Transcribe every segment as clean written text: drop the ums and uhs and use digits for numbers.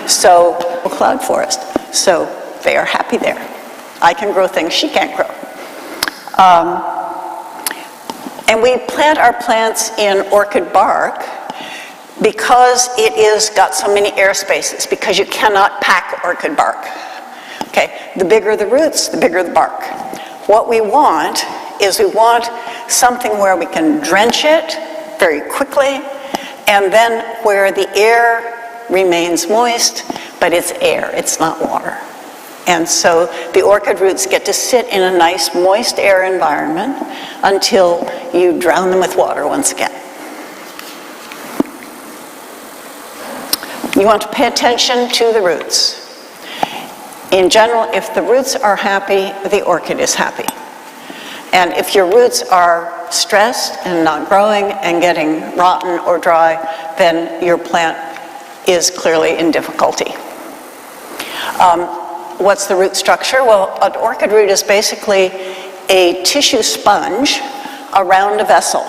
So, cloud forest. So they are happy there. I can grow things she can't grow. And we plant our plants in orchid bark because it is got so many air spaces, because you cannot pack orchid bark. Okay, the bigger the roots, the bigger the bark. What we want is we want something where we can drench it very quickly, and then where the air remains moist, but it's air, it's not water. And so the orchid roots get to sit in a nice moist air environment until you drown them with water once again. You want to pay attention to the roots. In general, if the roots are happy, the orchid is happy. And if your roots are stressed and not growing and getting rotten or dry, then your plant is clearly in difficulty. What's the root structure? Well, an orchid root is basically a tissue sponge around a vessel.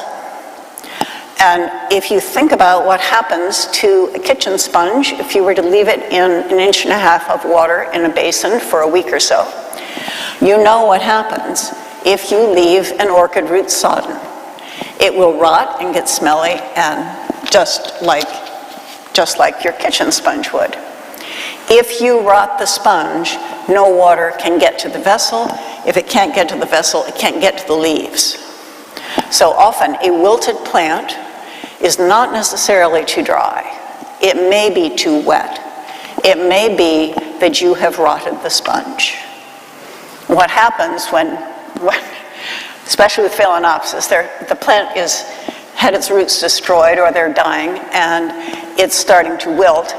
And if you think about what happens to a kitchen sponge, if you were to leave it in 1.5 inches of water in a basin for a week or so, you know what happens if you leave an orchid root sodden. It will rot and get smelly, and just like your kitchen sponge would. If you rot the sponge, no water can get to the vessel. If it can't get to the vessel, it can't get to the leaves. So often, a wilted plant is not necessarily too dry. It may be too wet. It may be that you have rotted the sponge. What happens when especially with Phalaenopsis, the plant had its roots destroyed, or they're dying, and it's starting to wilt,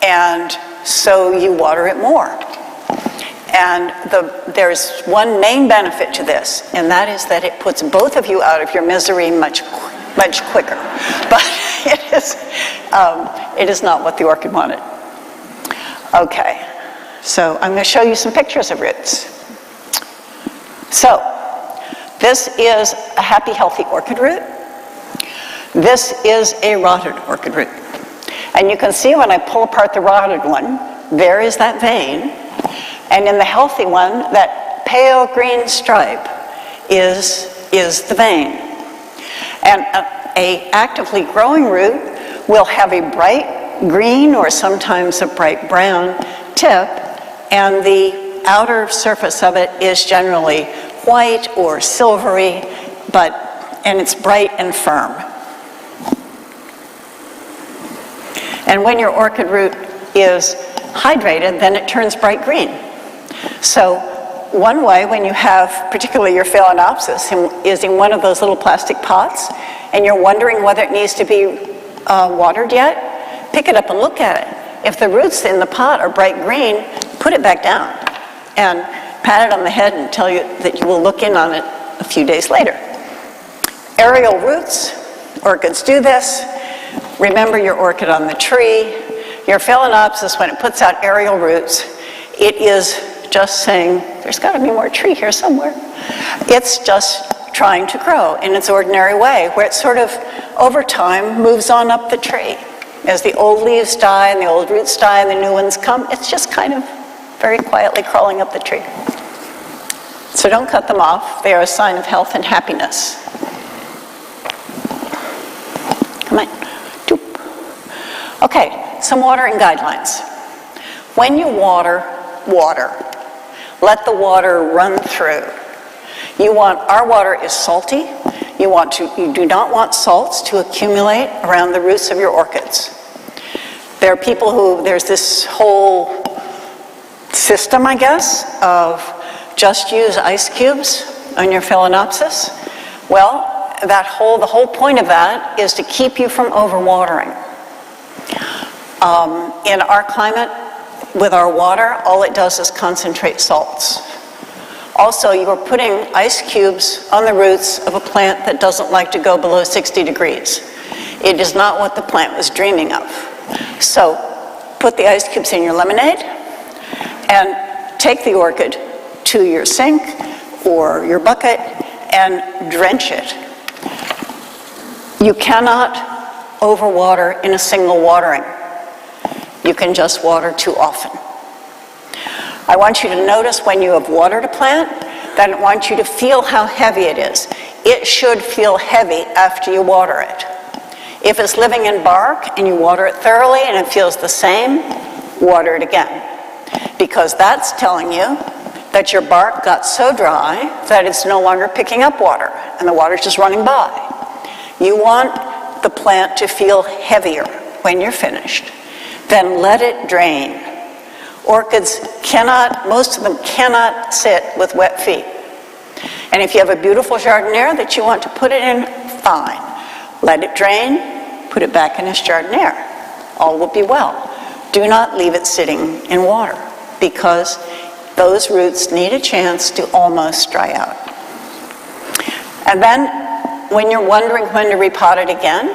and so you water it more. And there's one main benefit to this, and that is that it puts both of you out of your misery much quicker. But it is not what the orchid wanted. Okay, so I'm going to show you some pictures of roots. So, this is a happy, healthy orchid root. This is a rotted orchid root. And you can see when I pull apart the rotted one, there is that vein. And in the healthy one, that pale green stripe is the vein. And a actively growing root will have a bright green or sometimes a bright brown tip, and the outer surface of it is generally white or silvery, and it's bright and firm. And when your orchid root is hydrated, then it turns bright green. So one way, when you have particularly your Phalaenopsis is in one of those little plastic pots, and you're wondering whether it needs to be watered yet, pick it up and look at it. If the roots in the pot are bright green, put it back down and pat it on the head and tell you that you will look in on it a few days later. Aerial roots, orchids do this. Remember your orchid on the tree. Your Phalaenopsis, when it puts out aerial roots, it is just saying, there's got to be more tree here somewhere. It's just trying to grow in its ordinary way, where it sort of, over time, moves on up the tree. As the old leaves die and the old roots die and the new ones come, it's just kind of very quietly crawling up the tree. So don't cut them off. They are a sign of health and happiness. Come on. Doop. Okay, some watering guidelines. When you water, let the water run through. Our water is salty. You do not want salts to accumulate around the roots of your orchids. There are people there's this whole system, I guess, of just use ice cubes on your Phalaenopsis. Well, the whole point of that is to keep you from overwatering. In our climate, with our water, all it does is concentrate salts. Also, you are putting ice cubes on the roots of a plant that doesn't like to go below 60 degrees. It is not what the plant was dreaming of. So, put the ice cubes in your lemonade and take the orchid to your sink or your bucket and drench it. You cannot overwater in a single watering. You can just water too often. I want you to notice when you have watered a plant, then I want you to feel how heavy it is. It should feel heavy after you water it. If it's living in bark and you water it thoroughly and it feels the same, water it again. Because that's telling you that your bark got so dry that it's no longer picking up water and the water's just running by. You want the plant to feel heavier when you're finished. Then let it drain. Orchids cannot, most of them cannot sit with wet feet. And if you have a beautiful jardiniere that you want to put it in, fine. Let it drain, put it back in its jardiniere. All will be well. Do not leave it sitting in water because those roots need a chance to almost dry out. And then when you're wondering when to repot it again,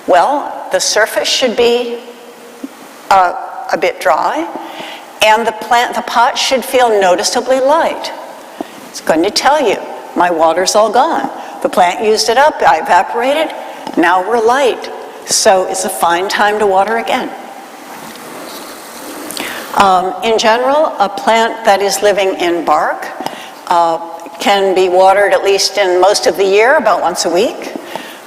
well, the surface should be a bit dry, and the pot should feel noticeably light. It's going to tell you, my water's all gone. The plant used it up, I evaporated, now we're light. So it's a fine time to water again. In general, a plant that is living in bark can be watered at least in most of the year, about once a week.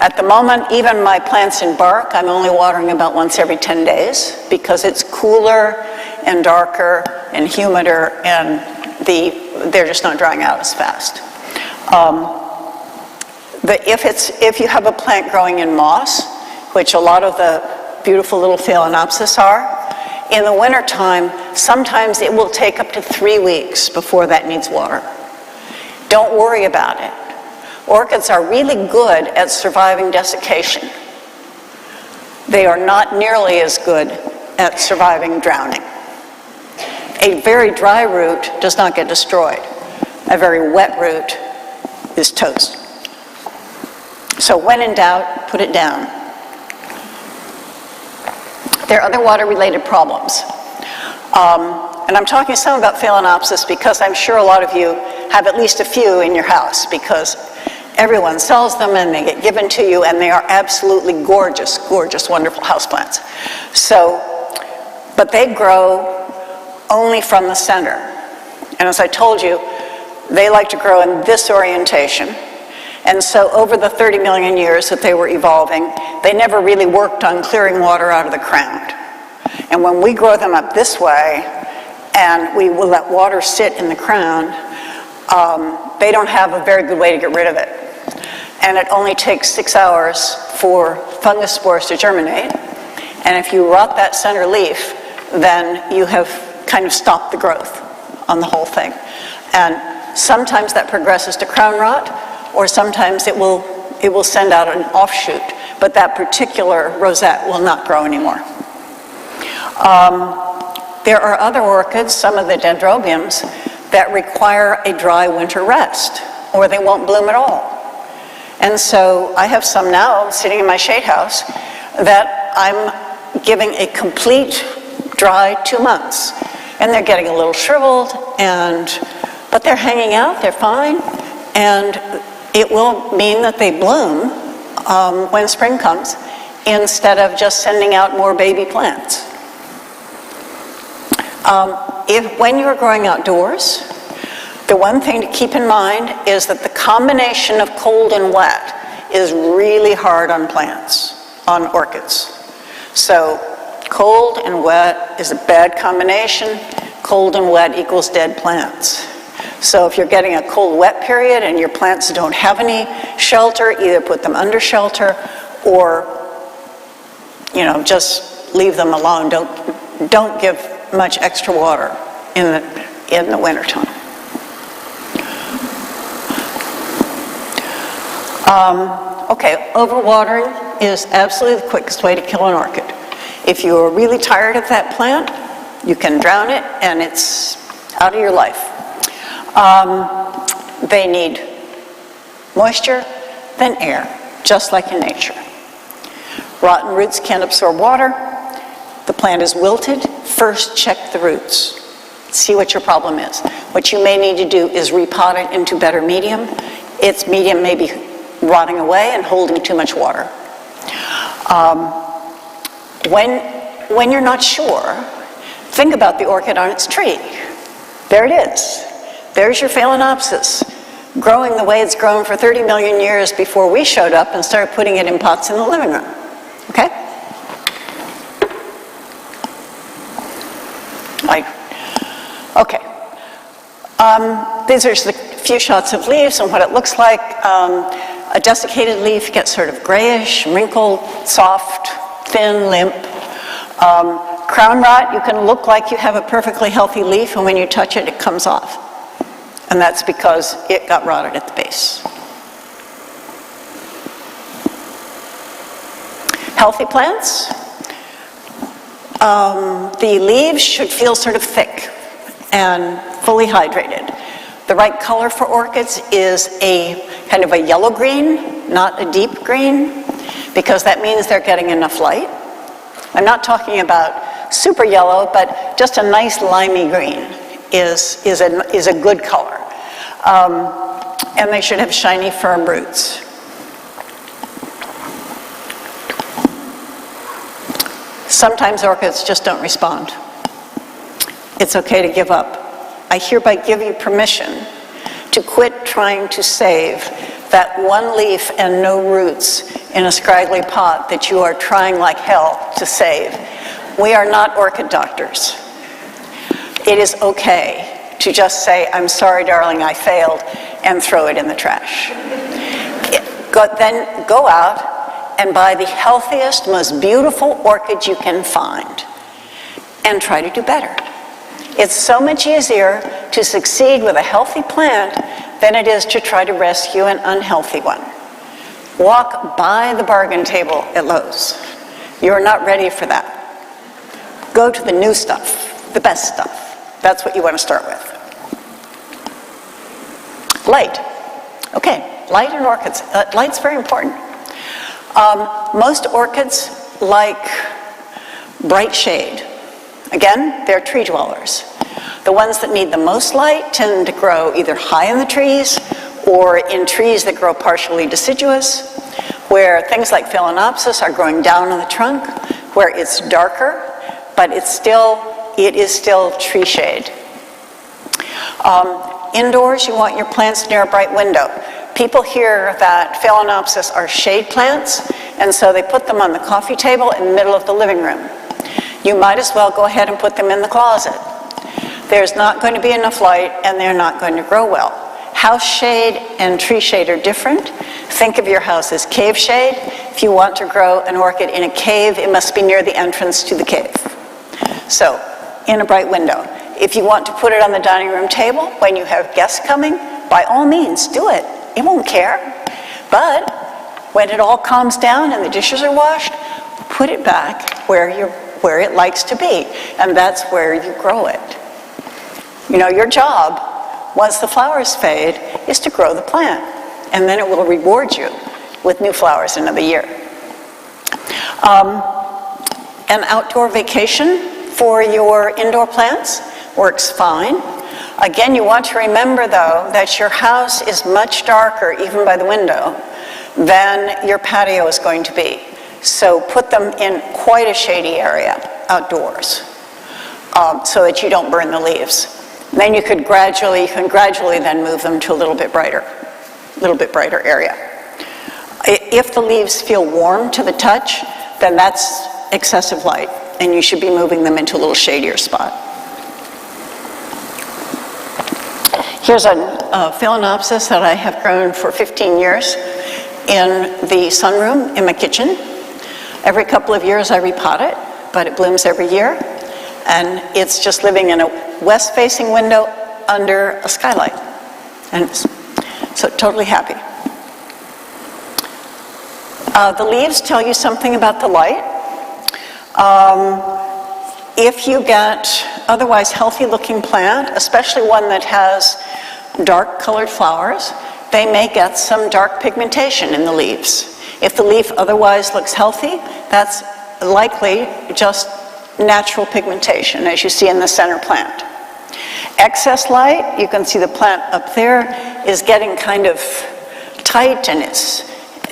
At the moment, even my plants in bark, I'm only watering about once every 10 days because it's cooler and darker and humider, and they're just not drying out as fast. If you have a plant growing in moss, which a lot of the beautiful little Phalaenopsis are, in the wintertime, sometimes it will take up to 3 weeks before that needs water. Don't worry about it. Orchids are really good at surviving desiccation. They are not nearly as good at surviving drowning. A very dry root does not get destroyed. A very wet root is toast. So when in doubt, put it down. There are other water-related problems. And I'm talking some about Phalaenopsis because I'm sure a lot of you have at least a few in your house because everyone sells them and they get given to you and they are absolutely gorgeous, gorgeous, wonderful houseplants. But they grow only from the center. And as I told you, they like to grow in this orientation. And so over the 30 million years that they were evolving, they never really worked on clearing water out of the ground. And when we grow them up this way, and we will let water sit in the crown, they don't have a very good way to get rid of it. And it only takes 6 hours for fungus spores to germinate. And if you rot that center leaf, then you have kind of stopped the growth on the whole thing. And sometimes that progresses to crown rot, or sometimes it will send out an offshoot, but that particular rosette will not grow anymore. There are other orchids, some of the dendrobiums, that require a dry winter rest, or they won't bloom at all. And so I have some now sitting in my shade house that I'm giving a complete dry 2 months. And they're getting a little shriveled, but they're hanging out, they're fine, and it will mean that they bloom when spring comes instead of just sending out more baby plants. When you're growing outdoors, the one thing to keep in mind is that the combination of cold and wet is really hard on plants, on orchids. So cold and wet is a bad combination. Cold and wet equals dead plants. So if you're getting a cold-wet period and your plants don't have any shelter, either put them under shelter or, just leave them alone. Don't give much extra water in the wintertime. Overwatering is absolutely the quickest way to kill an orchid. If you're really tired of that plant, you can drown it and it's out of your life. They need moisture, then air, just like in nature. Rotten roots can't absorb water. The plant is wilted. First, check the roots. See what your problem is. What you may need to do is repot it into better medium. Its medium may be rotting away and holding too much water. When when you're not sure, think about the orchid on its tree. There it is. There's your Phalaenopsis, growing the way it's grown for 30 million years before we showed up and started putting it in pots in the living room. Okay? Okay. These are just a few shots of leaves and what it looks like. A desiccated leaf gets sort of grayish, wrinkled, soft, thin, limp. Crown rot, you can look like you have a perfectly healthy leaf, and when you touch it, it comes off. And that's because it got rotted at the base. Healthy plants, the leaves should feel sort of thick and fully hydrated. The right color for orchids is a kind of a yellow-green, not a deep green, because that means they're getting enough light. I'm not talking about super yellow, but just a nice limey green is a good color. And they should have shiny, firm roots. Sometimes orchids just don't respond. It's okay to give up. I hereby give you permission to quit trying to save that one leaf and no roots in a scraggly pot that you are trying like hell to save. We are not orchid doctors. It is okay to just say, I'm sorry, darling, I failed, and throw it in the trash. Then go out and buy the healthiest, most beautiful orchid you can find and try to do better. It's so much easier to succeed with a healthy plant than it is to try to rescue an unhealthy one. Walk by the bargain table at Lowe's. You're not ready for that. Go to the new stuff, the best stuff. That's what you want to start with. Light. Okay, light in orchids. Light's very important. Most orchids like bright shade. Again, they're tree dwellers. The ones that need the most light tend to grow either high in the trees or in trees that grow partially deciduous, where things like Phalaenopsis are growing down on the trunk, where it's darker, but it is still tree shade. Indoors, you want your plants near a bright window. People hear that Phalaenopsis are shade plants, and so they put them on the coffee table in the middle of the living room. You might as well go ahead and put them in the closet. There's not going to be enough light, and they're not going to grow well. House shade and tree shade are different. Think of your house as cave shade. If you want to grow an orchid in a cave, it must be near the entrance to the cave. So, in a bright window. If you want to put it on the dining room table when you have guests coming, by all means, do it. It won't care. But when it all calms down and the dishes are washed, put it back where it likes to be, and that's where you grow it. You know, your job, once the flowers fade, is to grow the plant, and then it will reward you with new flowers another year. An outdoor vacation for your indoor plants works fine. Again, you want to remember, though, that your house is much darker, even by the window, than your patio is going to be. So put them in quite a shady area outdoors, so that you don't burn the leaves. Then you can gradually then move them to a little bit brighter area. If the leaves feel warm to the touch, then that's excessive light, and you should be moving them into a little shadier spot. Here's a Phalaenopsis that I have grown for 15 years in the sunroom in my kitchen. Every couple of years I repot it, but it blooms every year. And it's just living in a west-facing window under a skylight. And so totally happy. The leaves tell you something about the light. If you get otherwise healthy-looking plant, especially one that has dark-colored flowers, they may get some dark pigmentation in the leaves. If the leaf otherwise looks healthy, that's likely just natural pigmentation, as you see in the center plant. Excess light, you can see the plant up there, is getting kind of tight, and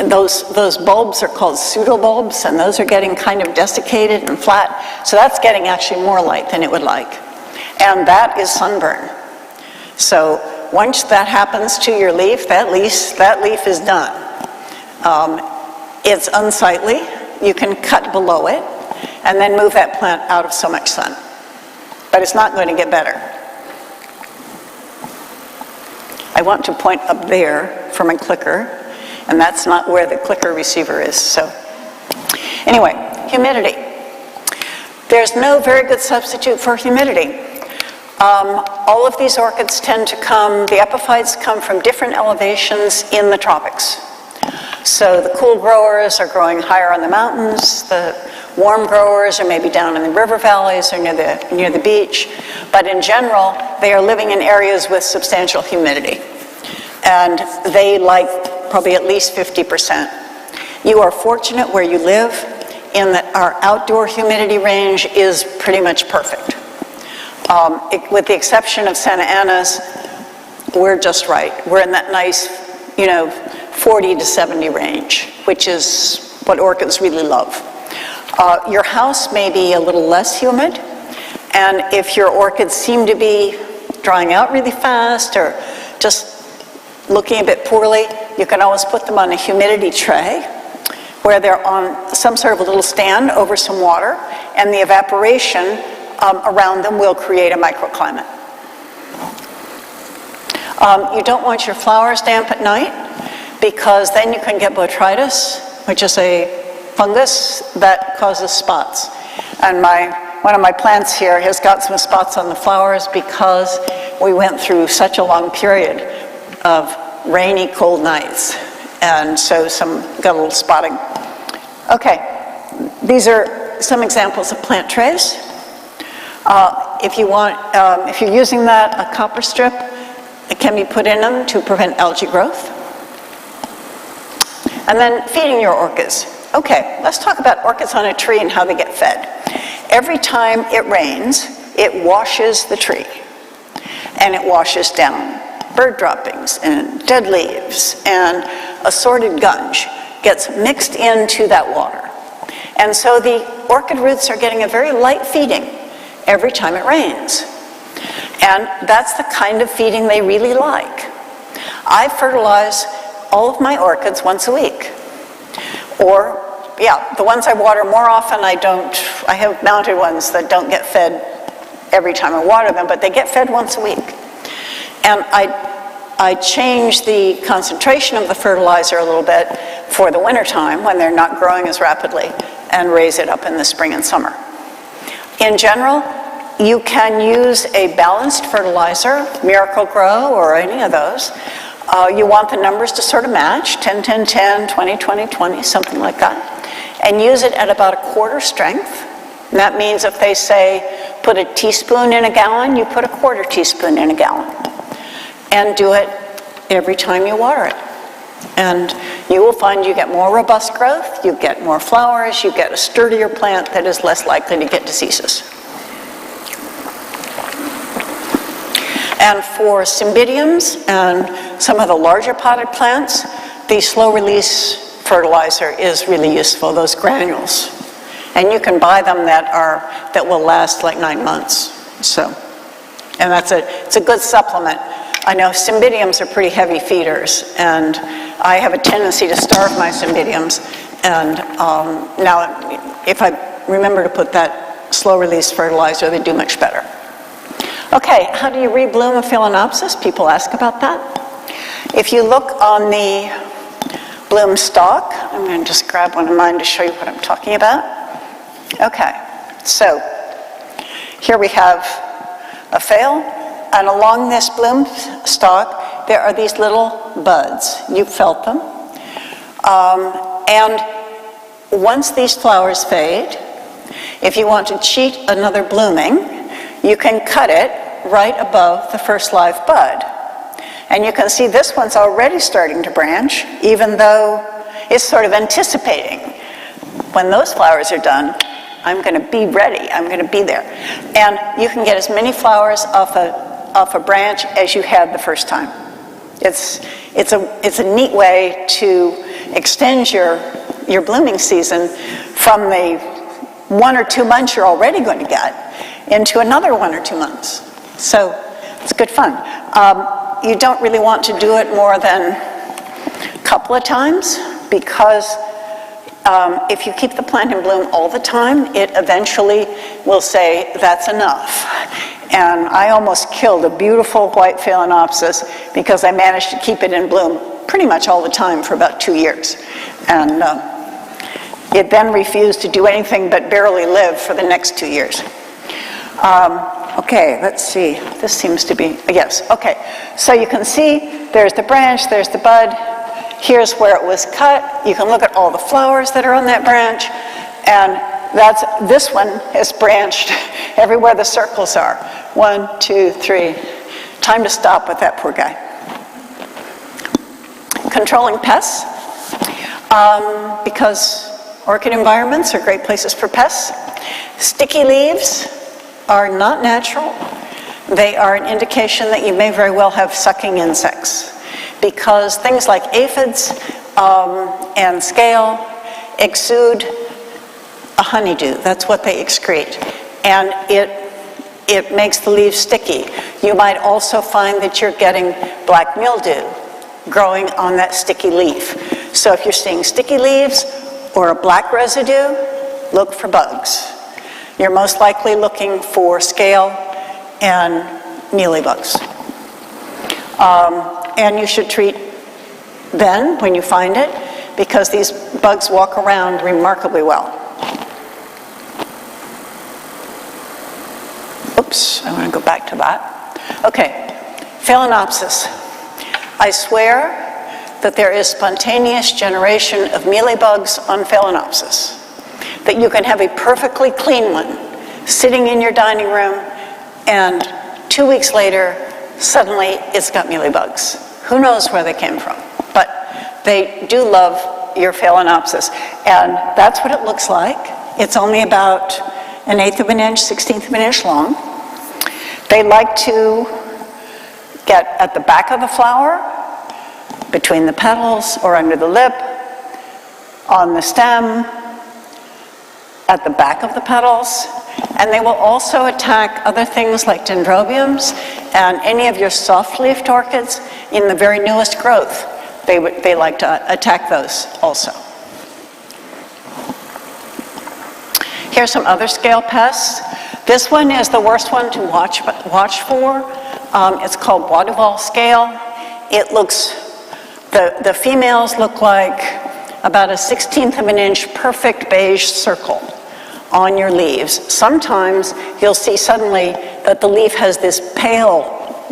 those bulbs are called pseudobulbs, and those are getting kind of desiccated and flat, so that's getting actually more light than it would like. And that is sunburn. So once that happens to your leaf, that leaf is done. It's unsightly. You can cut below it and then move that plant out of so much sun. But it's not going to get better. I want to point up there for my clicker, and that's not where the clicker receiver is. So anyway, humidity. There's no very good substitute for humidity. All of these orchids tend to come, the epiphytes come from different elevations in the tropics. So the cool growers are growing higher on the mountains, the warm growers are maybe down in the river valleys or near the beach, but in general, they are living in areas with substantial humidity. And they like probably at least 50%. You are fortunate where you live in that our outdoor humidity range is pretty much perfect. With the exception of Santa Ana's, we're just right. We're in that nice, 40 to 70 range, which is what orchids really love. Your house may be a little less humid, and if your orchids seem to be drying out really fast or just looking a bit poorly, you can always put them on a humidity tray where they're on some sort of a little stand over some water, and the evaporation around them will create a microclimate. You don't want your flowers damp at night because then you can get botrytis, which is a fungus that causes spots. And one of my plants here has got some spots on the flowers because we went through such a long period of rainy, cold nights. And so got a little spotting. Okay, these are some examples of plant trays. If you're using that, a copper strip, it can be put in them to prevent algae growth. And then feeding your orchids. Okay, let's talk about orchids on a tree and how they get fed. Every time it rains, it washes the tree. And it washes down bird droppings and dead leaves and assorted gunge gets mixed into that water. And so the orchid roots are getting a very light feeding every time it rains. And that's the kind of feeding they really like. I fertilize all of my orchids once a week. Or, the ones I water more often, I have mounted ones that don't get fed every time I water them, but they get fed once a week. And I change the concentration of the fertilizer a little bit for the wintertime when they're not growing as rapidly and raise it up in the spring and summer. In general, you can use a balanced fertilizer, Miracle Grow or any of those. You want the numbers to sort of match, 10, 10, 10, 20, 20, 20, something like that. And use it at about a quarter strength. And that means if they say, put a teaspoon in a gallon, you put a quarter teaspoon in a gallon. And do it every time you water it. And you will find you get more robust growth, you get more flowers, you get a sturdier plant that is less likely to get diseases. And for cymbidiums and some of the larger potted plants, the slow release fertilizer is really useful, those granules. And you can buy them that will last like 9 months. So, and it's a good supplement. I know cymbidiums are pretty heavy feeders, and I have a tendency to starve my cymbidiums. And now, if I remember to put that slow release fertilizer, they do much better. Okay, how do you rebloom a phalaenopsis? People ask about that. If you look on the bloom stalk, I'm going to just grab one of mine to show you what I'm talking about. Okay, so here we have a phale, and along this bloom stalk, there are these little buds. You've felt them. And once these flowers fade, if you want to cheat another blooming, you can cut it right above the first live bud. And you can see this one's already starting to branch, even though it's sort of anticipating. When those flowers are done, I'm going to be ready. I'm going to be there. And you can get as many flowers off a branch as you had the first time. It's a neat way to extend your blooming season from the 1 or 2 months you're already going to get into another 1 or 2 months. So it's good fun. You don't really want to do it more than a couple of times because if you keep the plant in bloom all the time, it eventually will say, that's enough. And I almost killed a beautiful white phalaenopsis because I managed to keep it in bloom pretty much all the time for about 2 years. And it then refused to do anything but barely live for the next 2 years. Okay, let's see. This seems to be, yes, okay. So you can see there's the branch, there's the bud. Here's where it was cut. You can look at all the flowers that are on that branch. And this one is branched everywhere the circles are. 1, 2, 3. Time to stop with that poor guy. Controlling pests, because orchid environments are great places for pests. Sticky leaves are not natural. They are an indication that you may very well have sucking insects, because things like aphids and scale exude a honeydew. That's what they excrete. And it makes the leaves sticky. You might also find that you're getting black mildew growing on that sticky leaf. So if you're seeing sticky leaves or a black residue, look for bugs. You're most likely looking for scale and mealybugs. And you should treat then when you find it, because these bugs walk around remarkably well. Oops, I want to go back to that. Okay, Phalaenopsis. I swear that there is spontaneous generation of mealybugs on Phalaenopsis. That you can have a perfectly clean one sitting in your dining room, and 2 weeks later, suddenly it's got mealybugs. Who knows where they came from? But they do love your Phalaenopsis. And that's what it looks like. It's only about 1/8 of an inch, 1/16 of an inch long. They like to get at the back of the flower, between the petals or under the lip, on the stem, at the back of the petals, and they will also attack other things like dendrobiums and any of your soft-leafed orchids in the very newest growth. They like to attack those also. Here's some other scale pests. This one is the worst one to watch for. It's called Bois du Val scale. It looks, the females look like about 1/16 of an inch perfect beige circle on your leaves. Sometimes you'll see suddenly that the leaf has this pale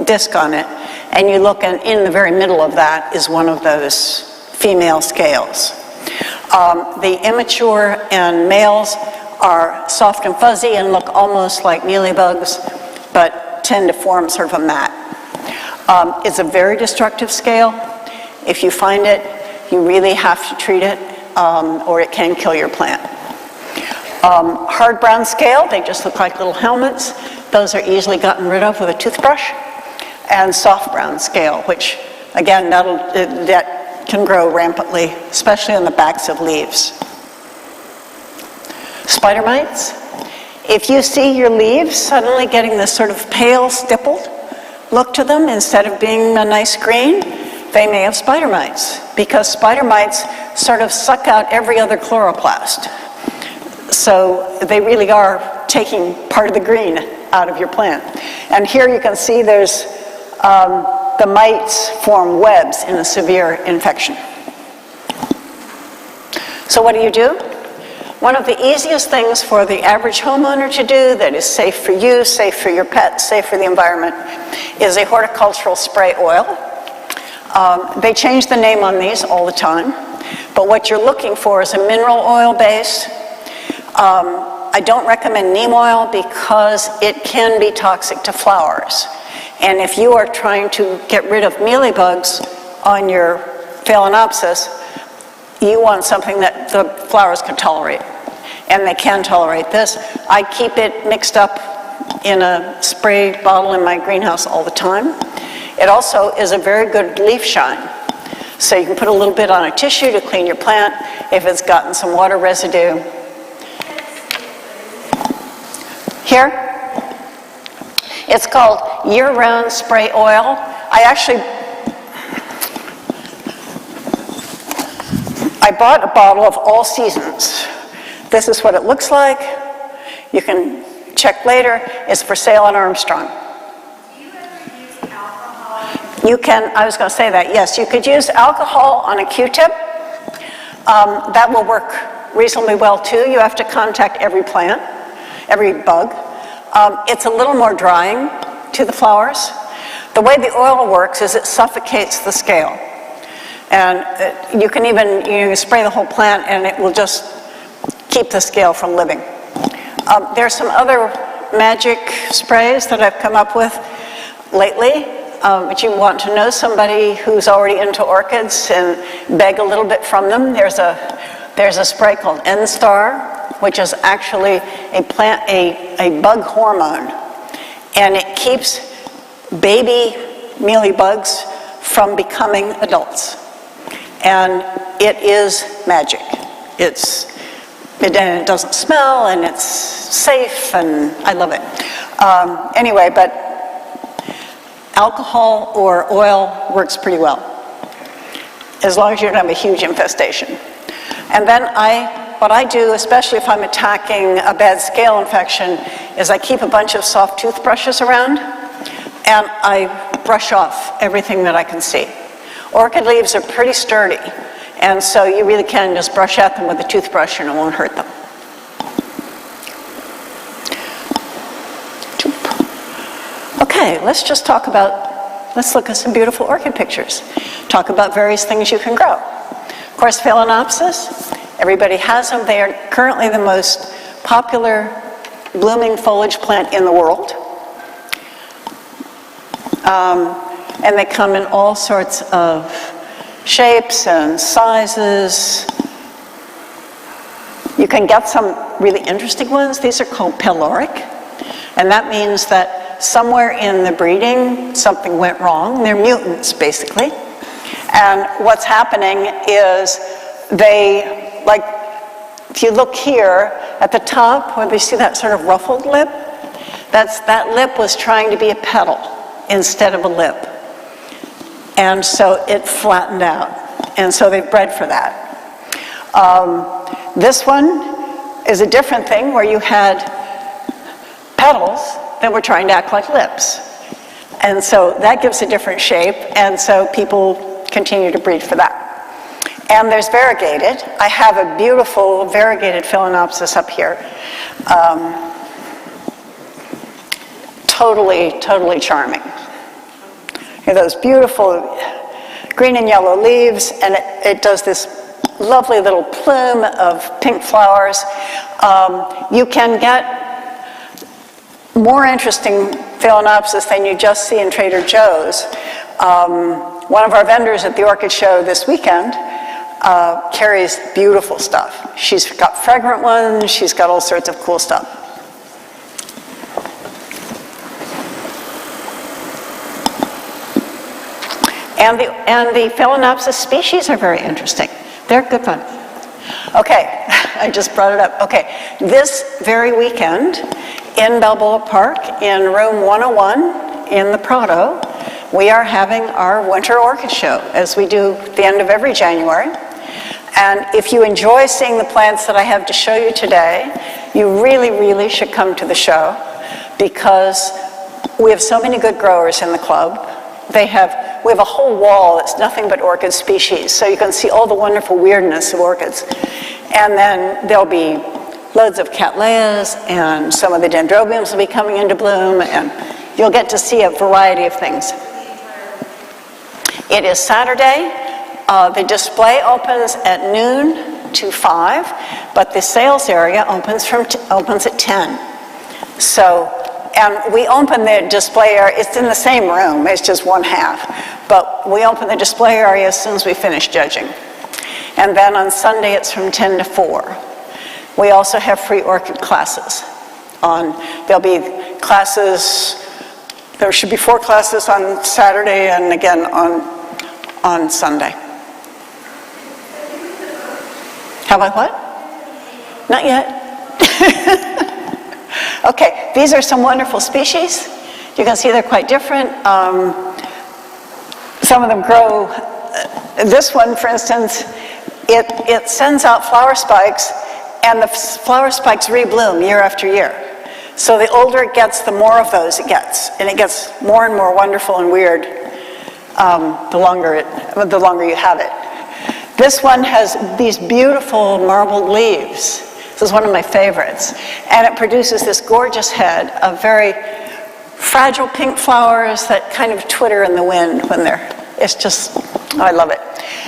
disc on it, and you look, and in the very middle of that is one of those female scales. The immature and males are soft and fuzzy and look almost like mealybugs, but tend to form sort of a mat. It's a very destructive scale. If you find it, you really have to treat it, or it can kill your plant. Hard brown scale, they just look like little helmets. Those are easily gotten rid of with a toothbrush. And soft brown scale, which again, that can grow rampantly, especially on the backs of leaves. Spider mites. If you see your leaves suddenly getting this sort of pale stippled look to them instead of being a nice green, they may have spider mites, because spider mites sort of suck out every other chloroplast. So they really are taking part of the green out of your plant. And here you can see there's the mites form webs in a severe infection. So what do? One of the easiest things for the average homeowner to do that is safe for you, safe for your pets, safe for the environment, is a horticultural spray oil. They change the name on these all the time, but what you're looking for is a mineral oil base. I don't recommend neem oil because it can be toxic to flowers. And if you are trying to get rid of mealybugs on your Phalaenopsis, you want something that the flowers can tolerate. And they can tolerate this. I keep it mixed up in a spray bottle in my greenhouse all the time. It also is a very good leaf shine. So you can put a little bit on a tissue to clean your plant if it's gotten some water residue. Here, it's called year-round spray oil. I bought a bottle of all seasons. This is what it looks like. You can check later. It's for sale on Armstrong. Do you ever use alcohol? You can, I was going to say that, yes. You could use alcohol on a Q-tip. That will work reasonably well too. You have to contact every plant, every bug. It's a little more drying to the flowers. The way the oil works is it suffocates the scale. And you can even spray the whole plant and it will just keep the scale from living. There's some other magic sprays that I've come up with lately. But you want to know somebody who's already into orchids and beg a little bit from them. There's a spray called N-Star, which is actually a bug hormone. And it keeps baby mealybugs from becoming adults. And it is magic. It doesn't smell, and it's safe, and I love it. Anyway, but alcohol or oil works pretty well, as long as you don't have a huge infestation. And then what I do, especially if I'm attacking a bad scale infection, is I keep a bunch of soft toothbrushes around, and I brush off everything that I can see. Orchid leaves are pretty sturdy, and so you really can just brush at them with a toothbrush and it won't hurt them. Okay, let's look at some beautiful orchid pictures. Talk about various things you can grow. Of course, Phalaenopsis, everybody has them. They are currently the most popular blooming foliage plant in the world. And they come in all sorts of shapes and sizes. You can get some really interesting ones. These are called peloric. And that means that somewhere in the breeding, something went wrong. They're mutants, basically. And what's happening is if you look here at the top, where you see that sort of ruffled lip, that lip was trying to be a petal instead of a lip. And so it flattened out. And so they've bred for that. This one is a different thing where you had petals that were trying to act like lips. And so that gives a different shape. And so people continue to breed for that. And there's variegated. I have a beautiful variegated Phalaenopsis up here. Totally charming. Those beautiful green and yellow leaves, and it does this lovely little plume of pink flowers. You can get more interesting Phalaenopsis than you just see in Trader Joe's. One of our vendors at the Orchid Show this weekend carries beautiful stuff. She's got fragrant ones, she's got all sorts of cool stuff. And the Phalaenopsis species are very interesting. They're good fun. Okay, I just brought it up. Okay, this very weekend in Balboa Park in room 101 in the Prado, we are having our winter orchid show, as we do at the end of every January. And if you enjoy seeing the plants that I have to show you today, you really should come to the show, because we have so many good growers in the club. We have a whole wall that's nothing but orchid species, so you can see all the wonderful weirdness of orchids. And then there'll be loads of Cattleyas, and some of the dendrobiums will be coming into bloom, and you'll get to see a variety of things. It is Saturday. The display opens at noon to 5, but the sales area opens at 10. So, and we open the display area, it's in the same room, it's just one half, but we open the display area as soon as we finish judging. And then on Sunday it's from 10 to 4. We also have free orchid classes. There'll be classes There should be 4 classes on Saturday and again on Sunday. Have I what? Not yet. Okay, these are some wonderful species. You can see they're quite different. Some of them grow, this one, for instance, it sends out flower spikes, and the flower spikes rebloom year after year. So the older it gets, the more of those it gets, and it gets more and more wonderful and weird the longer you have it. This one has these beautiful marbled leaves. This is one of my favorites. And it produces this gorgeous head of very fragile pink flowers that kind of twitter in the wind when it's just, oh, I love it.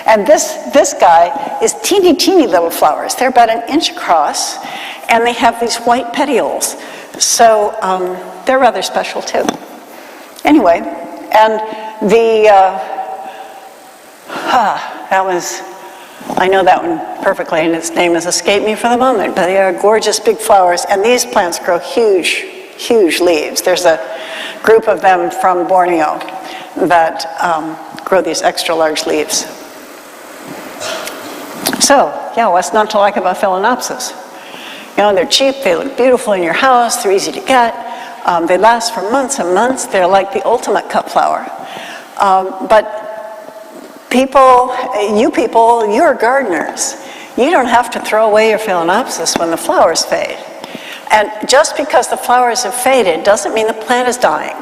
And this guy is teeny, teeny little flowers. They're about 1 inch across, and they have these white petioles. So they're rather special too. Anyway, and I know that one perfectly, and its name has escaped me for the moment, but they are gorgeous big flowers, and these plants grow huge, huge leaves. There's a group of them from Borneo that grow these extra large leaves. So, yeah, what's not to like about Phalaenopsis? You know, they're cheap, they look beautiful in your house, they're easy to get, they last for months and months, they're like the ultimate cut flower. But you're gardeners. You don't have to throw away your Phalaenopsis when the flowers fade. And just because the flowers have faded doesn't mean the plant is dying.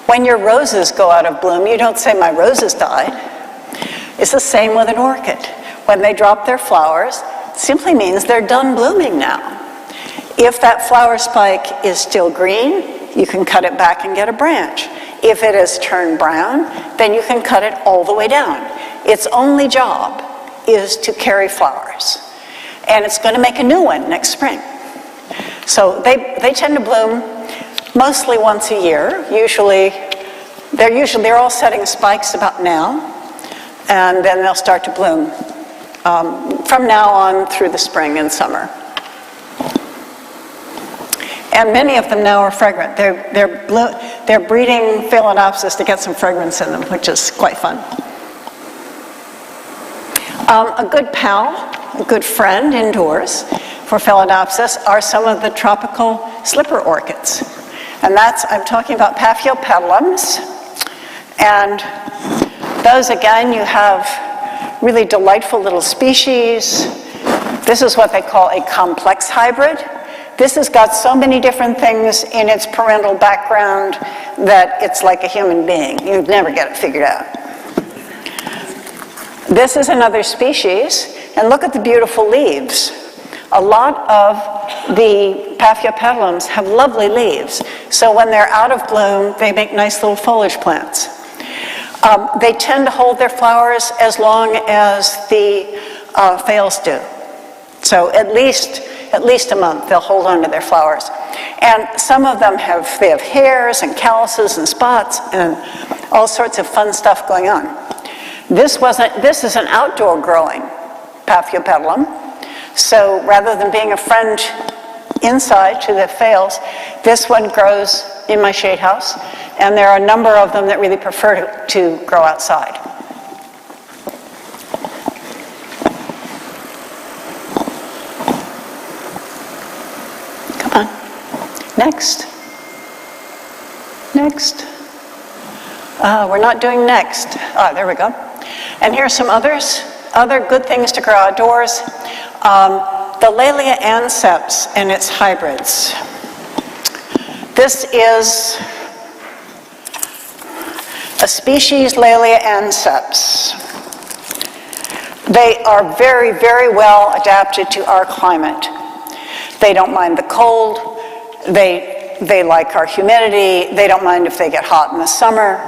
When your roses go out of bloom, you don't say, my roses died. It's the same with an orchid. When they drop their flowers, it simply means they're done blooming now. If that flower spike is still green, you can cut it back and get a branch. If it has turned brown, then you can cut it all the way down. Its only job is to carry flowers. And it's going to make a new one next spring. So they tend to bloom mostly once a year. They're all setting spikes about now, and then they'll start to bloom from now on through the spring and summer. And many of them now are fragrant. They're breeding Phalaenopsis to get some fragrance in them, which is quite fun. A good pal, a good friend indoors for Phalaenopsis are some of the tropical slipper orchids. And I'm talking about Paphiopedilums. And those, again, you have really delightful little species. This is what they call a complex hybrid. This has got so many different things in its parental background that it's like a human being. You'd never get it figured out. This is another species, and look at the beautiful leaves. A lot of the Paphiopedilums have lovely leaves, so when they're out of bloom, they make nice little foliage plants. They tend to hold their flowers as long as the phales do. So at least a month, they'll hold on to their flowers. And some of them have hairs and calluses and spots and all sorts of fun stuff going on. This is an outdoor growing Paphiopedilum. So rather than being a friend inside to the phales, this one grows in my shade house. And there are a number of them that really prefer to grow outside. Next. We're not doing next. There we go. And here's some other good things to grow outdoors. The Laelia anceps and its hybrids. This is a species, Laelia anceps. They are very, very well adapted to our climate. They don't mind the cold. They like our humidity. They don't mind if they get hot in the summer.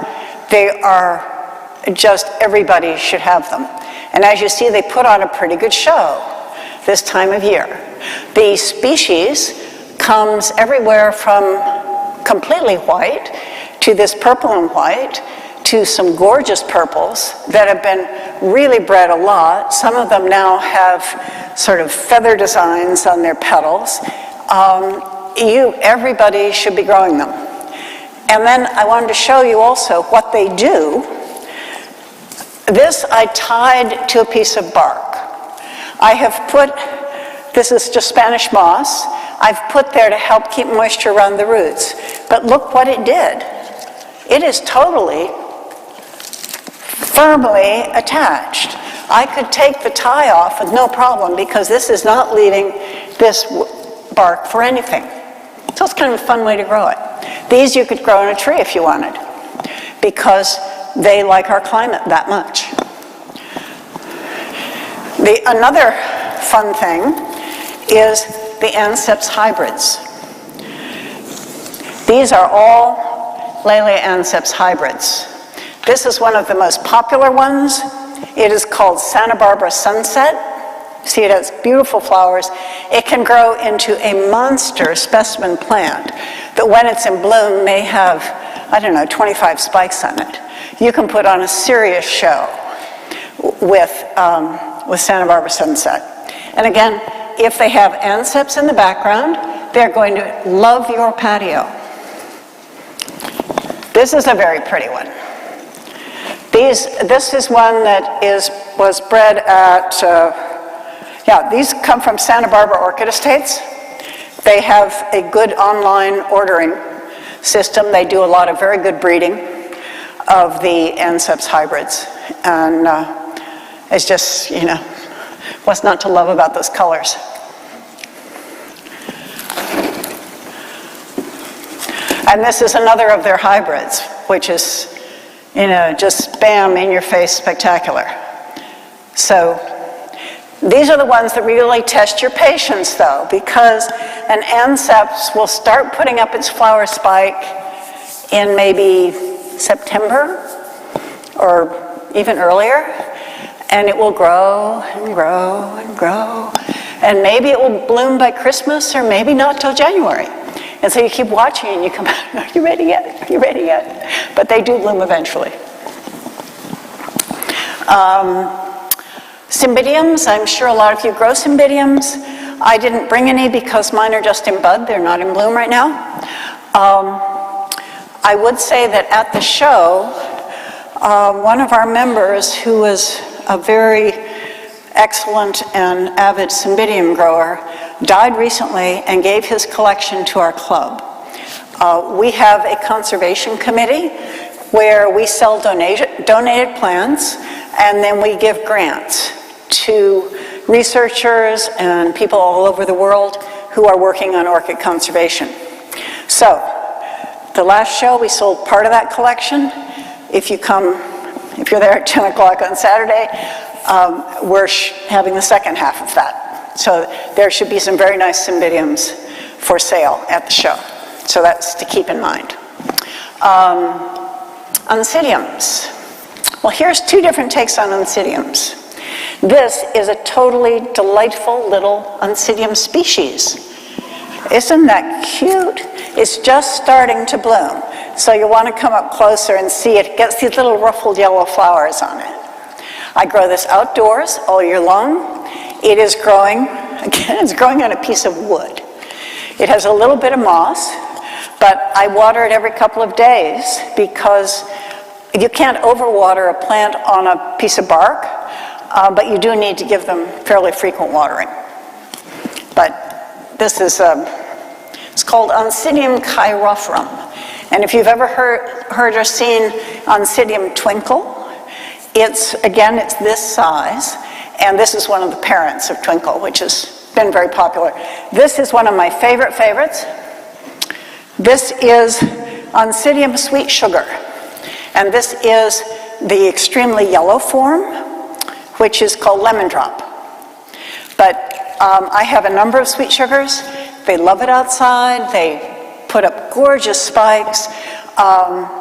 They are just, everybody should have them. And as you see, they put on a pretty good show this time of year. The species comes everywhere from completely white to this purple and white to some gorgeous purples that have been really bred a lot. Some of them now have sort of feather designs on their petals. Everybody should be growing them. And then I wanted to show you also what they do. This I tied to a piece of bark. I have put, this is just Spanish moss, I've put there to help keep moisture around the roots. But look what it did. It is totally firmly attached. I could take the tie off with no problem because this is not leaving this bark for anything. So it's kind of a fun way to grow it. These you could grow in a tree if you wanted because they like our climate that much. Another fun thing is the anceps hybrids. These are all Laelia anceps hybrids. This is one of the most popular ones. It is called Santa Barbara Sunset. See, it has beautiful flowers. It can grow into a monster specimen plant that when it's in bloom may have, 25 spikes on it. You can put on a serious show with Santa Barbara Sunset. And again, if they have anceps in the background, they're going to love your patio. This is a very pretty one. This is one that was bred at, these come from Santa Barbara Orchid Estates. They have a good online ordering system. They do a lot of very good breeding of the anceps hybrids. And it's just, what's not to love about those colors. And this is another of their hybrids, which is, just bam, in your face, spectacular. So these are the ones that really test your patience, though, because an anceps will start putting up its flower spike in maybe September or even earlier, and it will grow and grow and grow, and maybe it will bloom by Christmas or maybe not till January. And so you keep watching and you come out, are you ready yet? Are you ready yet? But they do bloom eventually. Cymbidiums, I'm sure a lot of you grow cymbidiums. I didn't bring any because mine are just in bud. They're not in bloom right now. I would say that at the show, one of our members who was a very excellent and avid cymbidium grower died recently and gave his collection to our club. We have a conservation committee where we sell donated plants and then we give grants to researchers and people all over the world who are working on orchid conservation. So, the last show we sold part of that collection. If you're there at 10 o'clock on Saturday, we're having the second half of that. So there should be some very nice cymbidiums for sale at the show. So that's to keep in mind. Oncidiums. Well, here's two different takes on oncidiums. This is a totally delightful little oncidium species. Isn't that cute? It's just starting to bloom. So you want to come up closer and see it. It gets these little ruffled yellow flowers on it. I grow this outdoors all year long. It is growing, again, it's growing on a piece of wood. It has a little bit of moss, but I water it every couple of days because you can't overwater a plant on a piece of bark, but you do need to give them fairly frequent watering. But this is, it's called Oncidium chirophorum. And if you've ever heard or seen Oncidium twinkle, it's this size, and this is one of the parents of twinkle, which has been very popular. This is one of my favorites. This is Oncidium sweet sugar, and this is the extremely yellow form, which is called lemon drop. But I have a number of sweet sugars. They love it outside. They put up gorgeous spikes.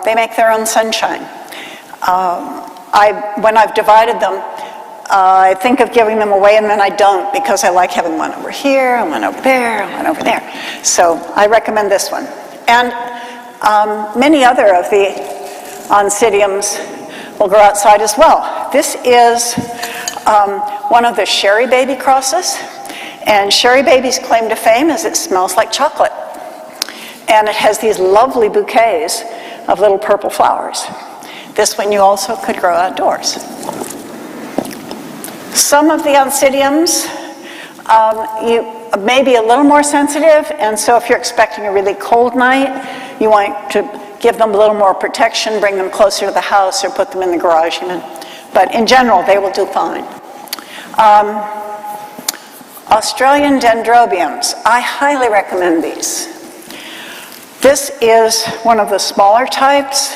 They make their own sunshine. When I've divided them, I think of giving them away and then I don't because I like having one over here, and one over there, and one over there. So I recommend this one. And many other of the oncidiums will grow outside as well. This is one of the Sherry Baby crosses. And Sherry Baby's claim to fame is it smells like chocolate. And it has these lovely bouquets of little purple flowers. This one you also could grow outdoors. Some of the oncidiums, you may be a little more sensitive, and so if you're expecting a really cold night, you want to give them a little more protection, bring them closer to the house, or put them in the garage even. But in general, they will do fine. Australian dendrobiums, I highly recommend these. This is one of the smaller types.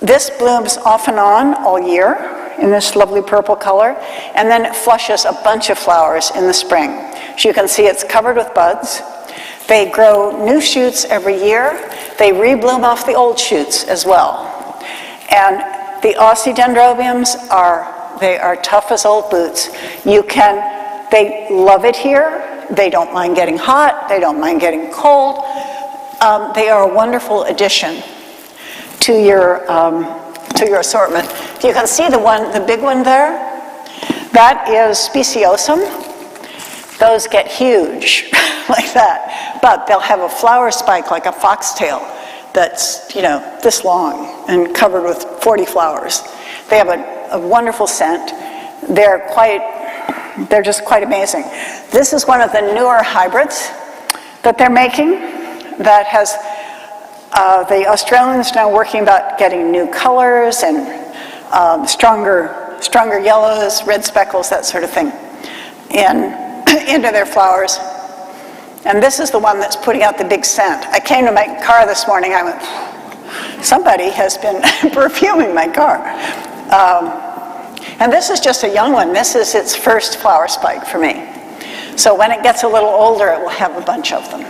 This blooms off and on all year in this lovely purple color, and then it flushes a bunch of flowers in the spring. As you can see, it's covered with buds. They grow new shoots every year. They rebloom off the old shoots as well. And the Aussie dendrobiums they are tough as old boots. They love it here. They don't mind getting hot. They don't mind getting cold. They are a wonderful addition to your assortment. You can see the big one there. That is speciosum. Those get huge like that, but they'll have a flower spike like a foxtail that's, this long and covered with 40 flowers. They have a wonderful scent. They're just quite amazing. This is one of the newer hybrids that they're making that has, the Australians now working about getting new colors and stronger yellows, red speckles, that sort of thing, into their flowers. And this is the one that's putting out the big scent. I came to my car this morning, I went, somebody has been perfuming my car. And this is just a young one. This is its first flower spike for me. So when it gets a little older, it will have a bunch of them.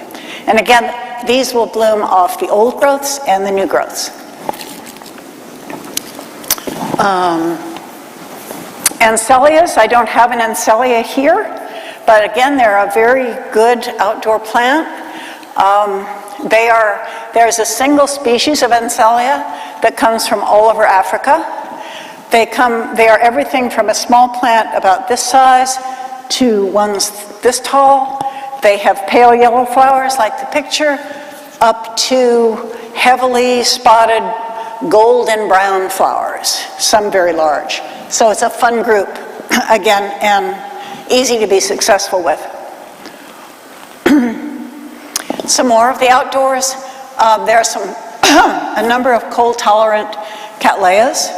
And again, these will bloom off the old growths and the new growths. Ancellias, I don't have an Ancellia here, but again, they're a very good outdoor plant. There's a single species of Ancellia that comes from all over Africa. They are everything from a small plant about this size to ones this tall. They have pale yellow flowers like the picture, up to heavily spotted golden brown flowers, some very large. So it's a fun group, again, and easy to be successful with. Some more of the outdoors. There are a number of cold-tolerant Cattleyas.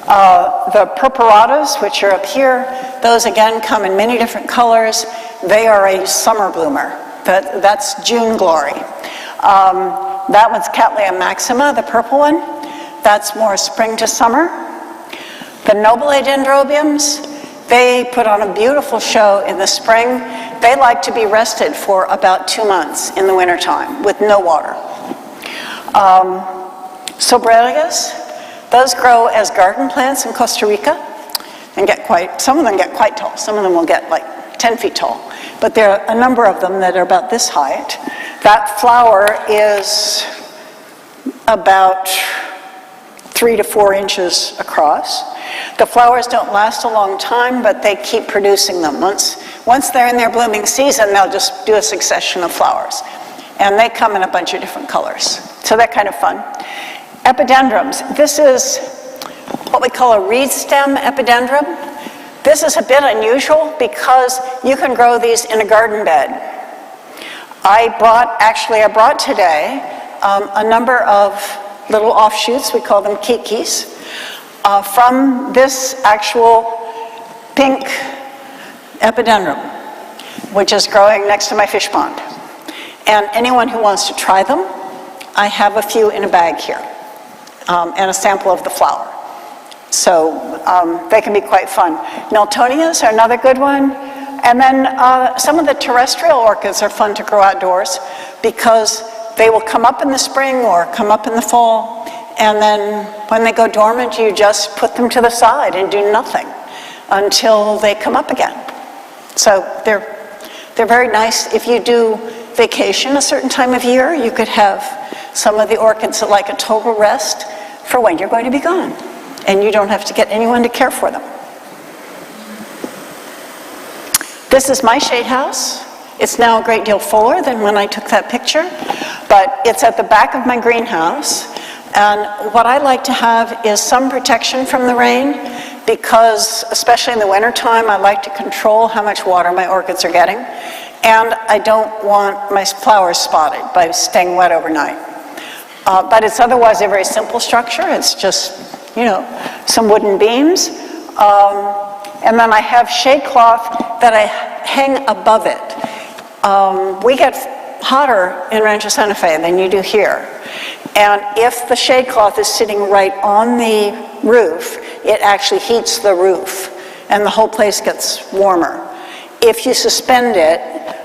The purpuratas, which are up here, those again come in many different colors. They are a summer bloomer. That's June glory. That one's Cattleya maxima, the purple one. That's more spring to summer. The nobile dendrobiums, they put on a beautiful show in the spring. They like to be rested for about 2 months in the wintertime with no water. Sobrelias, those grow as garden plants in Costa Rica and some of them get quite tall. Some of them will get like 10 feet tall. But there are a number of them that are about this height. That flower is about 3 to 4 inches across. The flowers don't last a long time, but they keep producing them. Once they're in their blooming season, they'll just do a succession of flowers. And they come in a bunch of different colors. So they're kind of fun. Epidendrums. This is what we call a reed stem epidendrum. This is a bit unusual because you can grow these in a garden bed. I brought today a number of little offshoots, we call them kikis, from this actual pink epidendrum, which is growing next to my fish pond. And anyone who wants to try them, I have a few in a bag here, and a sample of the flower. So they can be quite fun. Miltonias are another good one. And then some of the terrestrial orchids are fun to grow outdoors because they will come up in the spring or come up in the fall, and then when they go dormant, you just put them to the side and do nothing until they come up again. So they're very nice. If you do vacation a certain time of year, you could have some of the orchids that like a total rest for when you're going to be gone, and you don't have to get anyone to care for them. This is my shade house. It's now a great deal fuller than when I took that picture, but it's at the back of my greenhouse, And what I like to have is some protection from the rain, because especially in the wintertime, I like to control how much water my orchids are getting. And I don't want my flowers spotted by staying wet overnight. But it's otherwise a very simple structure. It's just, you know, some wooden beams. And then I have shade cloth that I hang above it. We get hotter in Rancho Santa Fe than you do here. And if the shade cloth is sitting right on the roof, it actually heats the roof, and the whole place gets warmer. If you suspend it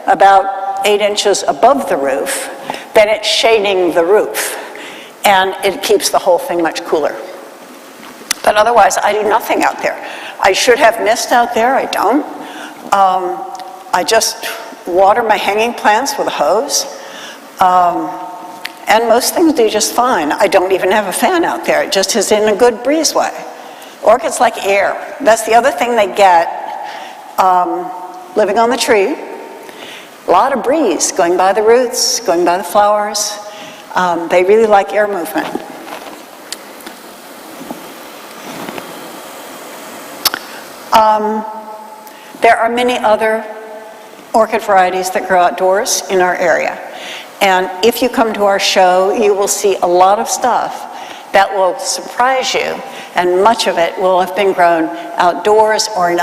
about 8 inches above the roof, then it's shading the roof, and it keeps the whole thing much cooler. But otherwise, I do nothing out there. I should have mist out there, I don't. I just water my hanging plants with a hose. And most things do just fine. I don't even have a fan out there. It just is in a good breezeway. Orchids like air. That's the other thing they get living on the tree. A lot of breeze going by the roots, going by the flowers. They really like air movement. There are many other orchid varieties that grow outdoors in our area. And if you come to our show, you will see a lot of stuff that will surprise you, and much of it will have been grown outdoors or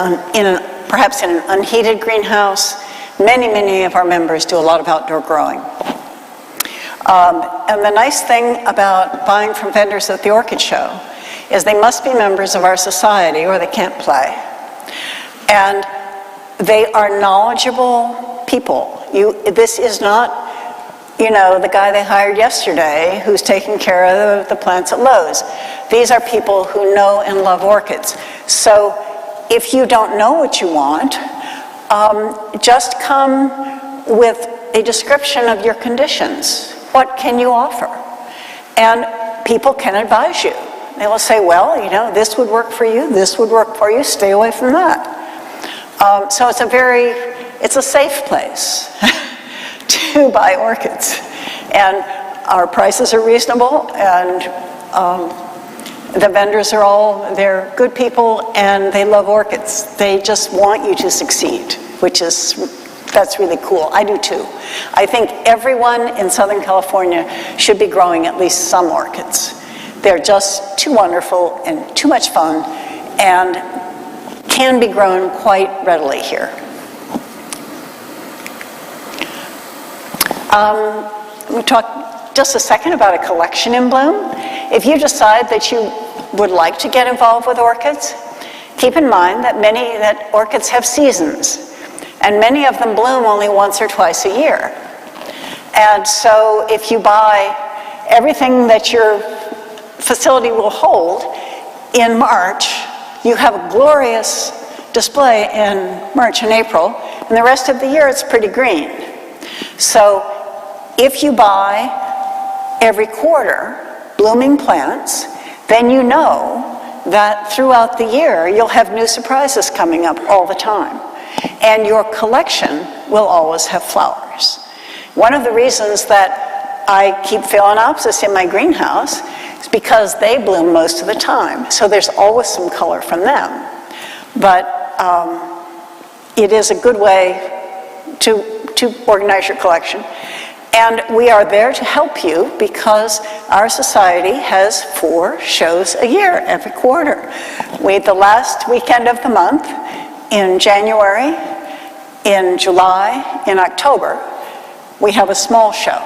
perhaps in an unheated greenhouse. Many of our members do a lot of outdoor growing. And the nice thing about buying from vendors at the orchid show is they must be members of our society or they can't play. And they are knowledgeable people. This is not, you know, the guy they hired yesterday who's taking care of the plants at Lowe's. These are people who know and love orchids. So if you don't know what you want, just come with a description of your conditions. What can you offer? And people can advise you. They will say, well, you know, this would work for you, this would work for you, stay away from that. So it's a safe place to buy orchids. And our prices are reasonable, and the vendors are they're good people, and they love orchids. They just want you to succeed, that's really cool. I do too. I think everyone in Southern California should be growing at least some orchids. They're just too wonderful and too much fun, and can be grown quite readily here. We'll talk just a second about a collection in bloom. If you decide that you would like to get involved with orchids, keep in mind that orchids have seasons, and many of them bloom only once or twice a year. And so if you buy everything that your facility will hold in March, you have a glorious display in March and April, and the rest of the year it's pretty green. So if you buy every quarter blooming plants, then you know that throughout the year you'll have new surprises coming up all the time. And your collection will always have flowers. One of the reasons that I keep Phalaenopsis in my greenhouse is because they bloom most of the time. So there's always some color from them. But it is a good way to organize your collection. And we are there to help you because our society has 4 shows a year, every quarter. The last weekend of the month, in January, in July, in October, we have a small show.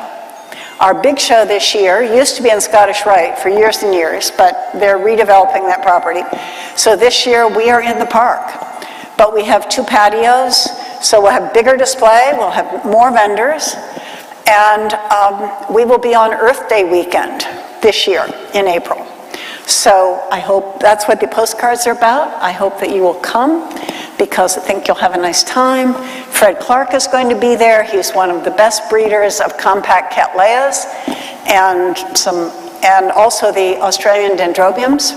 Our big show this year used to be in Scottish Rite for years and years, but they're redeveloping that property. So this year we are in the park. But we have 2 patios, so we'll have bigger display, we'll have more vendors, and we will be on Earth Day weekend this year in April. So I hope that's what the postcards are about. I hope that you will come because I think you'll have a nice time. Fred Clark is going to be there. He's one of the best breeders of compact Cattleyas and also the Australian Dendrobiums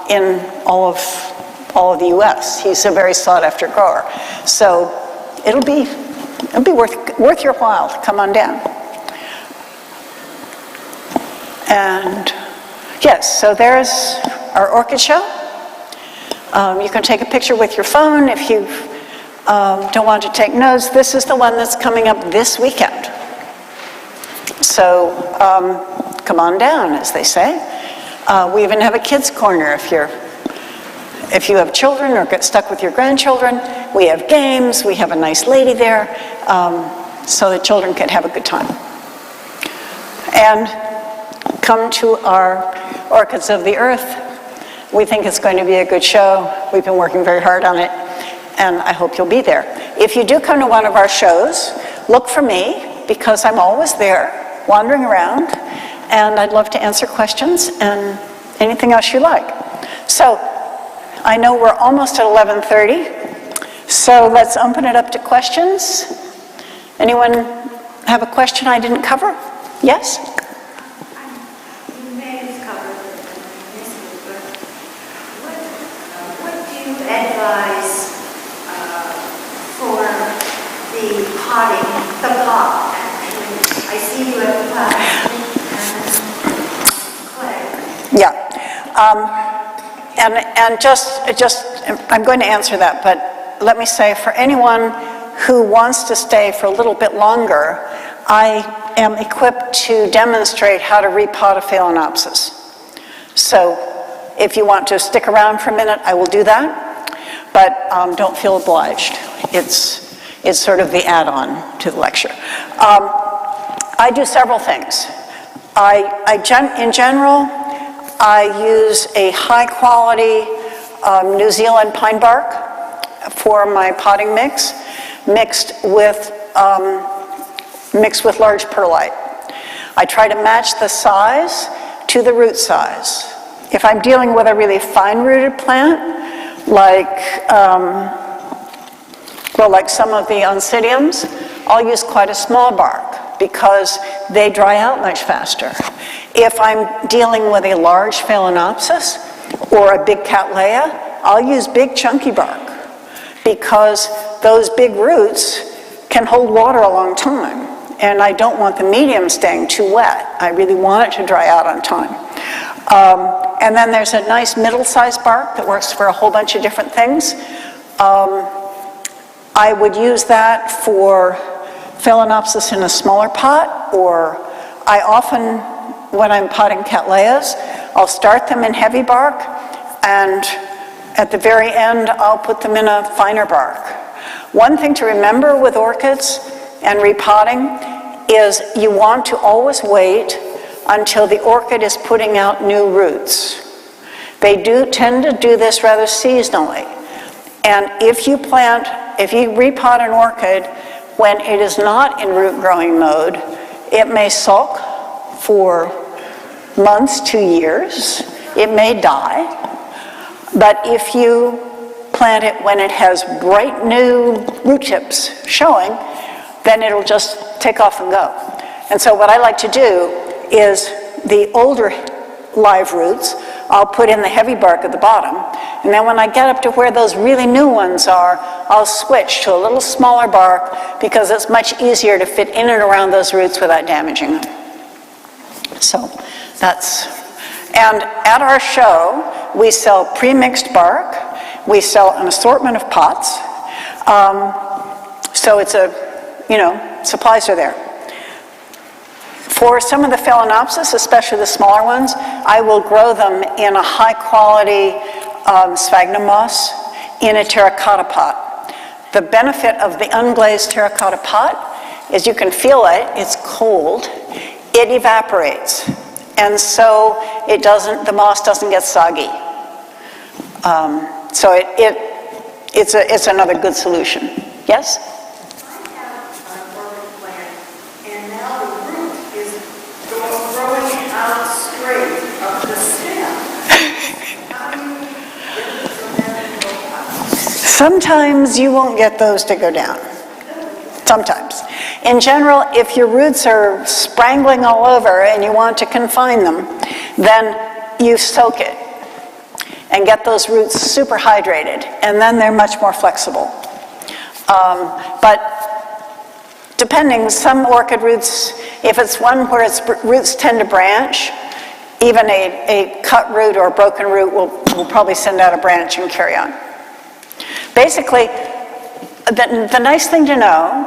in all of the U.S. He's a very sought-after grower. So it'll be worth your while to come on down. And yes, so there's our orchid show. You can take a picture with your phone if you don't want to take notes. This is the one that's coming up this weekend. So come on down, as they say. We even have a kids' corner if you have children or get stuck with your grandchildren. We have games, we have a nice lady there, so the children can have a good time. And come to our Orchids of the Earth. We think it's going to be a good show. We've been working very hard on it, and I hope you'll be there. If you do come to one of our shows, look for me, because I'm always there, wandering around, and I'd love to answer questions and anything else you like. So, I know we're almost at 11:30, so let's open it up to questions. Anyone have a question I didn't cover? Yes? You may have covered this, but what do you advise for the potting, the pot, actually? I see you have the pot and clay. Yeah. And just, I'm going to answer that, but let me say, for anyone who wants to stay for a little bit longer, I am equipped to demonstrate how to repot a Phalaenopsis. So if you want to stick around for a minute, I will do that, but don't feel obliged. It's sort of the add-on to the lecture. I do several things. In general, I use a high-quality New Zealand pine bark for my potting mix, mixed with large perlite. I try to match the size to the root size. If I'm dealing with a really fine-rooted plant, like some of the oncidiums, I'll use quite a small bark because they dry out much faster. If I'm dealing with a large Phalaenopsis or a big Cattleya, I'll use big chunky bark because those big roots can hold water a long time, and I don't want the medium staying too wet. I really want it to dry out on time. And then there's a nice middle-sized bark that works for a whole bunch of different things. I would use that for Phalaenopsis in a smaller pot, or I often, when I'm potting Cattleyas, I'll start them in heavy bark, and at the very end, I'll put them in a finer bark. One thing to remember with orchids and repotting is you want to always wait until the orchid is putting out new roots. They do tend to do this rather seasonally. And if you repot an orchid when it is not in root growing mode, it may sulk for months to years. It may die. But if you plant it when it has bright new root tips showing, then it'll just take off and go. And so what I like to do is the older live roots, I'll put in the heavy bark at the bottom, and then when I get up to where those really new ones are, I'll switch to a little smaller bark because it's much easier to fit in and around those roots without damaging them. So and at our show, we sell pre-mixed bark, we sell an assortment of pots, so it's supplies are there. For some of the Phalaenopsis, especially the smaller ones, I will grow them in a high-quality sphagnum moss in a terracotta pot. The benefit of the unglazed terracotta pot is you can feel it, it's cold, it evaporates, and so the moss doesn't get soggy. So it's another good solution. Yes? I have an orchid plant, and now the root is growing out straight up the stem. How do you get it from that to go up? Sometimes you won't get those to go down. Sometimes. In general, if your roots are sprangling all over and you want to confine them, then you soak it and get those roots super hydrated, and then they're much more flexible. But depending, some orchid roots, if it's one where its roots tend to branch, Even a cut root or a broken root will probably send out a branch and carry on. Basically, the nice thing to know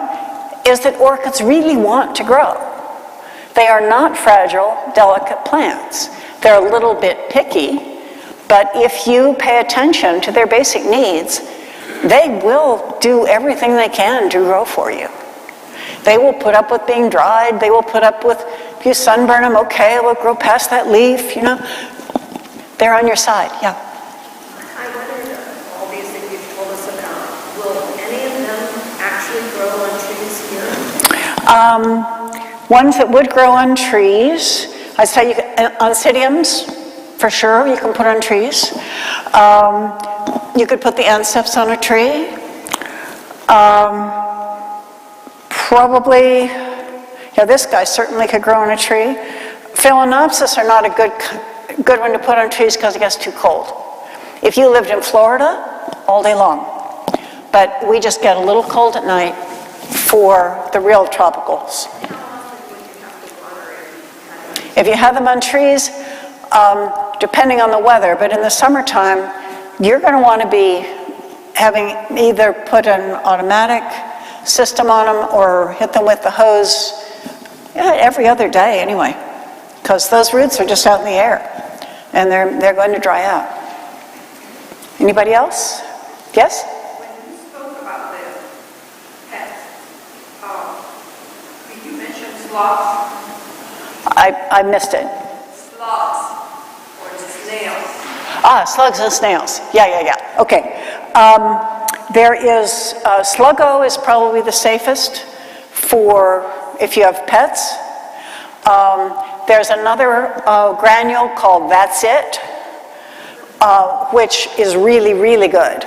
is that orchids really want to grow. They are not fragile, delicate plants. They're a little bit picky, but if you pay attention to their basic needs, they will do everything they can to grow for you. They will put up with being dried. They will put up with, if you sunburn them, okay, we'll grow past that leaf, you know. They're on your side, yeah. I wondered, all these things you've told us about, will any of them actually grow on trees here? Ones that would grow on trees, I'd say oncidiums, for sure, you can put on trees. You could put the anceps on a tree. Probably, yeah, this guy certainly could grow on a tree. Phalaenopsis are not a good one to put on trees because it gets too cold. If you lived in Florida, all day long. But we just get a little cold at night for the real tropicals. If you have them on trees, depending on the weather, but in the summertime, you're going to want to be having either put an automatic system on them or hit them with the hose every other day anyway, because those roots are just out in the air and they're going to dry out. Anybody else? Yes? When you spoke about the pets, did you mention sloths? I missed it. Sloths or snails? Slugs and snails. Yeah. Okay. There is, sluggo is probably the safest for if you have pets. There's another granule called That's It, which is really, really good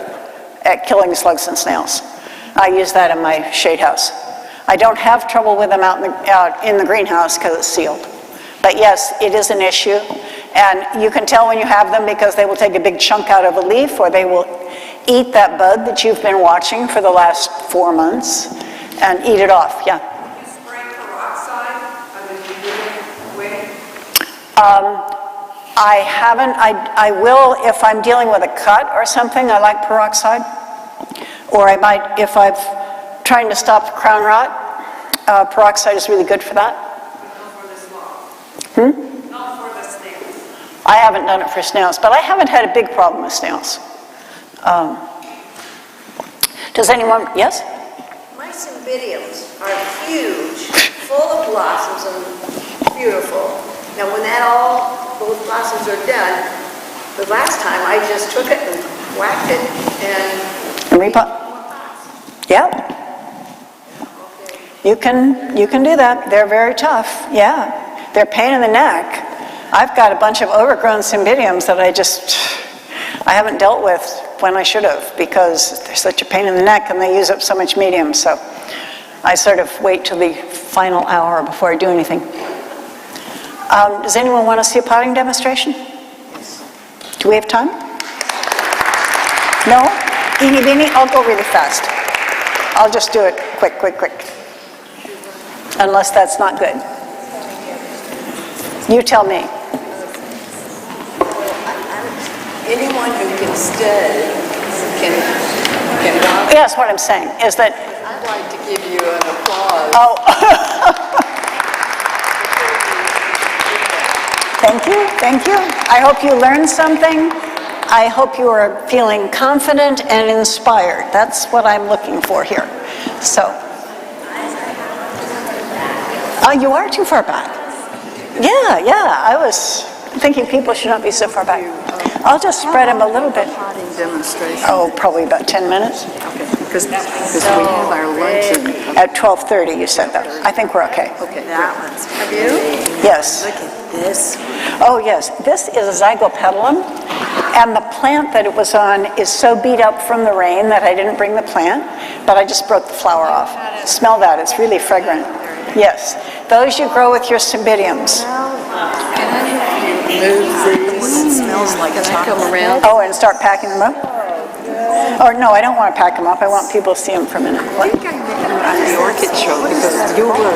at killing slugs and snails. I use that in my shade house. I don't have trouble with them out in the greenhouse because it's sealed. But yes, it is an issue. And you can tell when you have them because they will take a big chunk out of a leaf or they will eat that bud that you've been watching for the last 4 months and eat it off, yeah. You spray peroxide on the way? I haven't, I will if I'm dealing with a cut or something, I like peroxide. Or I might, if I'm trying to stop crown rot, peroxide is really good for that. Not for the sloth. Not for the snails. I haven't done it for snails, but I haven't had a big problem with snails. Does anyone, yes? My cymbidiums are huge, full of blossoms and beautiful. Now when those blossoms are done, the last time I just took it and whacked it and repot? Yeah. You can do that. They're very tough. Yeah. They're a pain in the neck. I've got a bunch of overgrown cymbidiums that I haven't dealt with when I should have because they're such a pain in the neck and they use up so much medium. So I sort of wait till the final hour before I do anything. Does anyone want to see a potting demonstration? Yes. Do we have time? No? Eeny beeny? I'll go really fast. I'll just do it quick. Unless that's not good. You tell me. Anyone who can stay can walk. Yes, what I'm saying is that... I'd like to give you an applause. Oh. Thank you. I hope you learned something. I hope you are feeling confident and inspired. That's what I'm looking for here. So. Oh, you are too far back. Yeah. I was thinking people should not be so far back. I'll just spread them a little bit. Potting demonstration. Oh, probably about 10 minutes. Okay. Because we have our lunch At 12:30, you said that. I think we're okay. Okay, that one's. Have you? Yes. Look at this. Oh, yes. This is a zygopetalum, and the plant that it was on is so beat up from the rain that I didn't bring the plant, but I just broke the flower off. Smell that. It's really fragrant. Yes. Those you grow with your cymbidiums. Can I have you move these? It smells like Can I come around? Oh, and start packing them up? Or no, I don't want to pack them up. I want people to see them for a minute. I think I met you at the orchid show because you were